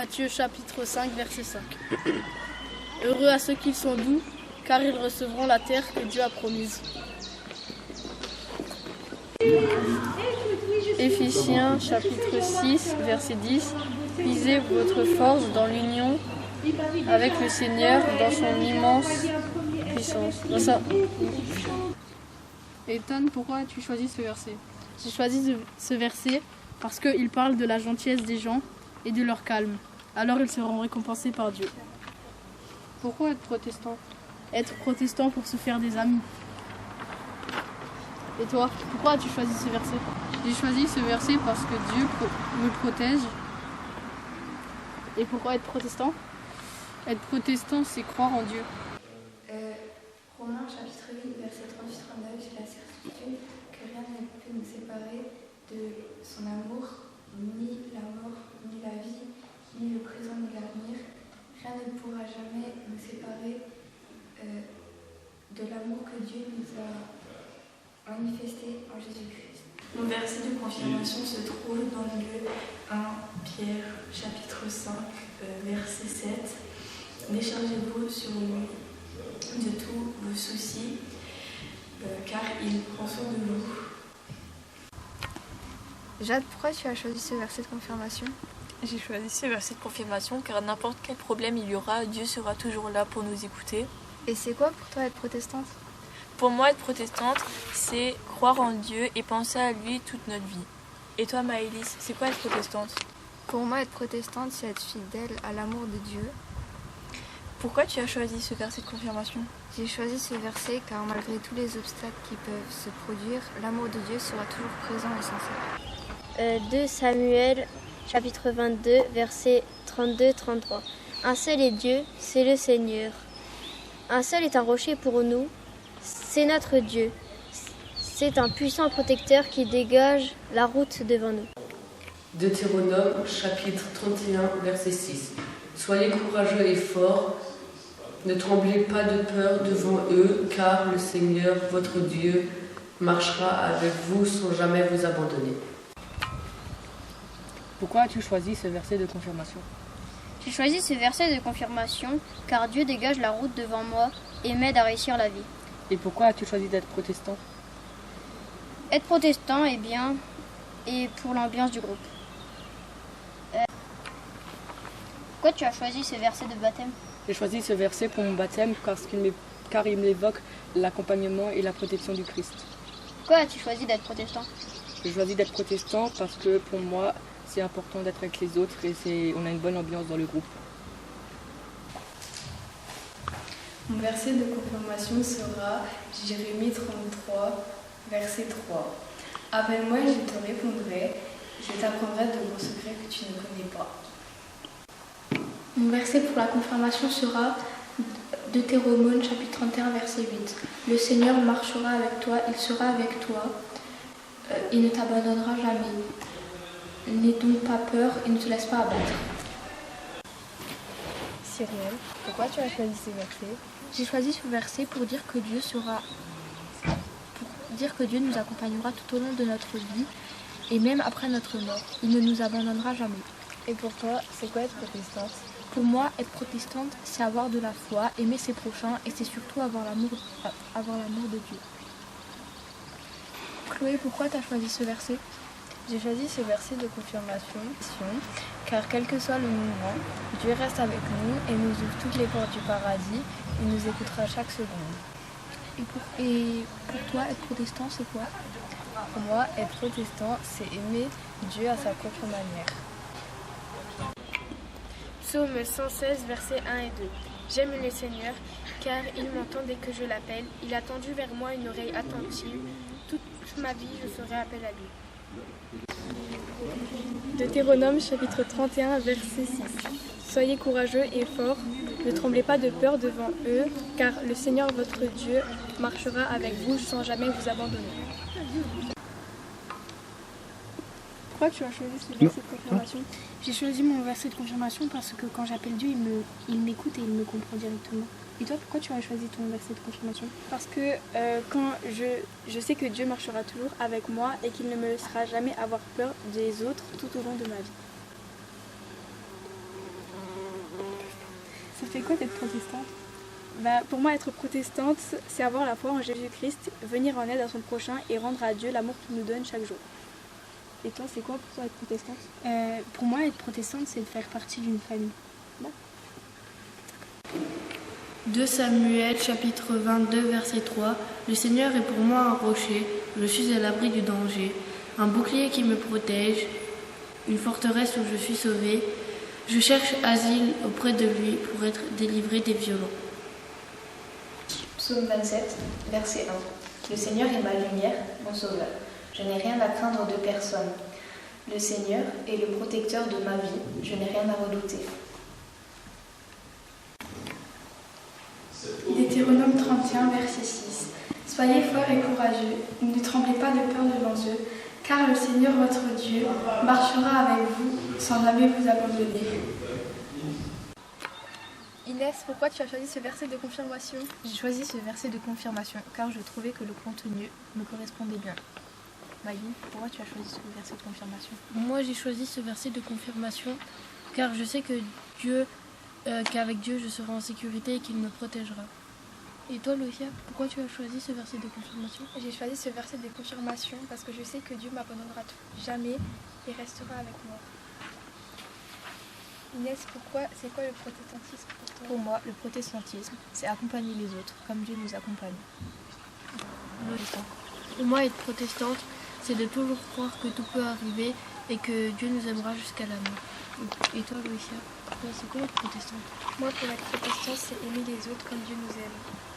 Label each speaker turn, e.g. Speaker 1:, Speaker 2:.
Speaker 1: Matthieu chapitre 5, verset 5. Heureux à ceux qui sont doux, car ils recevront la terre que Dieu a promise. Éphésiens chapitre 6, verset 10. Puisez votre force dans l'union avec le Seigneur dans son immense puissance. Ethan, pourquoi as-tu choisi ce verset? J'ai choisi ce verset parce qu'il parle de la gentillesse des gens et de leur calme. Alors ils seront récompensés par Dieu. Pourquoi être protestant? Être protestant pour se faire des amis. Et toi, pourquoi as-tu choisi ce verset? J'ai choisi ce verset parce que Dieu me protège. Et pourquoi être protestant? Être protestant, c'est croire en Dieu.
Speaker 2: Romains chapitre 8, verset 38-39, j'ai la certitude que rien ne peut nous séparer de son amour, ni la mort, ni la vie, ni le présent, ni l'avenir. Rien ne pourra jamais nous séparer de l'amour que Dieu nous a manifesté en Jésus-Christ. Mon verset de confirmation se trouve dans le 1 Pierre chapitre 5, verset 7. Déchargez-vous sur lui de tous vos soucis, car il prend soin de vous.
Speaker 3: Jade, pourquoi tu as choisi ce verset de confirmation?
Speaker 4: J'ai choisi ce verset de confirmation car n'importe quel problème il y aura, Dieu sera toujours là pour nous écouter.
Speaker 3: Et c'est quoi pour toi être protestante?
Speaker 4: Pour moi, être protestante, c'est croire en Dieu et penser à lui toute notre vie. Et toi, Maëlys, c'est quoi être protestante?
Speaker 3: Pour moi, être protestante, c'est être fidèle à l'amour de Dieu.
Speaker 4: Pourquoi tu as choisi ce verset de confirmation?
Speaker 3: J'ai choisi ce verset car malgré tous les obstacles qui peuvent se produire, l'amour de Dieu sera toujours présent et sincère.
Speaker 5: 2 Samuel, chapitre 22, versets 32-33. Un seul est Dieu, c'est le Seigneur. Un seul est un rocher pour nous, c'est notre Dieu. C'est un puissant protecteur qui dégage la route devant nous.
Speaker 6: Deutéronome, chapitre 31, verset 6. Soyez courageux et forts, ne tremblez pas de peur devant eux, car le Seigneur, votre Dieu, marchera avec vous sans jamais vous abandonner.
Speaker 1: Pourquoi as-tu choisi ce verset de confirmation?
Speaker 5: J'ai choisi ce verset de confirmation car Dieu dégage la route devant moi et m'aide à réussir la vie.
Speaker 1: Et pourquoi as-tu choisi d'être protestant?
Speaker 5: Être protestant est bien et pour l'ambiance du groupe. Pourquoi tu as choisi ce verset de baptême?
Speaker 1: J'ai choisi ce verset pour mon baptême car il m'évoque l'accompagnement et la protection du Christ.
Speaker 5: Pourquoi as-tu choisi d'être protestant?
Speaker 1: J'ai choisi d'être protestant parce que pour moi, c'est important d'être avec les autres et on a une bonne ambiance dans le groupe.
Speaker 2: Mon verset de confirmation sera Jérémie 33, verset 3. Appelle-moi et je te répondrai, je t'apprendrai de grands secrets que tu ne connais pas.
Speaker 7: Mon verset pour la confirmation sera Deutéronome chapitre 31, verset 8. Le Seigneur marchera avec toi, il sera avec toi, il ne t'abandonnera jamais. N'aie donc pas peur et ne te laisse pas abattre.
Speaker 3: Cyrielle, pourquoi tu as choisi ce verset?
Speaker 7: J'ai choisi ce verset pour dire que Dieu nous accompagnera tout au long de notre vie et même après notre mort. Il ne nous abandonnera jamais.
Speaker 3: Et pour toi, c'est quoi être protestante?
Speaker 7: Pour moi, être protestante, c'est avoir de la foi, aimer ses prochains et c'est surtout avoir l'amour de Dieu. Chloé, pourquoi tu as choisi ce verset?
Speaker 3: J'ai choisi ce verset de confirmation car quel que soit le moment, Dieu reste avec nous et nous ouvre toutes les portes du paradis. Il nous écoutera chaque seconde.
Speaker 7: Et pour toi, être protestant, c'est quoi?
Speaker 3: Pour moi, être protestant, c'est aimer Dieu à sa propre manière.
Speaker 8: Psaume 116, versets 1 et 2. J'aime le Seigneur, car il m'entend dès que je l'appelle. Il a tendu vers moi une oreille attentive. Toute ma vie, je ferai appel à lui. Deutéronome, chapitre 31, verset 6. Soyez courageux et forts, ne tremblez pas de peur devant eux, car le Seigneur votre Dieu marchera avec vous sans jamais vous abandonner. Pourquoi tu as choisi ce verset de confirmation?
Speaker 7: J'ai choisi mon verset de confirmation parce que quand j'appelle Dieu, il m'écoute et il me comprend directement. Et toi, pourquoi tu as choisi ton verset de confirmation?
Speaker 8: Parce que quand je sais que Dieu marchera toujours avec moi et qu'il ne me laissera jamais avoir peur des autres tout au long de ma vie. C'est quoi d'être protestante? Pour moi, être protestante, c'est avoir la foi en Jésus-Christ, venir en aide à son prochain et rendre à Dieu l'amour qu'il nous donne chaque jour. Et toi, c'est quoi pour toi être protestante?
Speaker 1: Pour moi, être protestante, c'est de faire partie d'une famille.
Speaker 9: 2 Samuel chapitre 22 verset 3. Le Seigneur est pour moi un rocher, je suis à l'abri du danger, un bouclier qui me protège, une forteresse où je suis sauvé. Je cherche asile auprès de lui pour être délivré des violents.
Speaker 10: Psaume 27, verset 1. Le Seigneur est ma lumière, mon sauveur. Je n'ai rien à craindre de personne. Le Seigneur est le protecteur de ma vie. Je n'ai rien à redouter.
Speaker 7: Deutéronome 31, verset 6. Soyez forts et courageux, ne tremblez pas de peur devant eux, car le Seigneur votre Dieu marchera avec vous sans jamais vous abandonner.
Speaker 8: Inès, pourquoi tu as choisi ce verset de confirmation?
Speaker 3: J'ai choisi ce verset de confirmation car je trouvais que le contenu me correspondait bien. Maïline, pourquoi tu as choisi ce verset de confirmation?
Speaker 9: Moi j'ai choisi ce verset de confirmation car je sais que qu'avec Dieu je serai en sécurité et qu'il me protégera. Et toi Lucia, pourquoi tu as choisi ce verset de confirmation?
Speaker 8: J'ai choisi ce verset de confirmation parce que je sais que Dieu m'abandonnera jamais et restera avec moi. Inès, c'est quoi le protestantisme pour toi?
Speaker 3: Pour moi, le protestantisme, c'est accompagner les autres comme Dieu nous accompagne.
Speaker 9: Pour moi, être protestante, c'est de toujours croire que tout peut arriver et que Dieu nous aimera jusqu'à la mort. Et toi Lucia, c'est quoi être protestante?
Speaker 8: Moi, pour être protestante, c'est aimer les autres comme Dieu nous aime.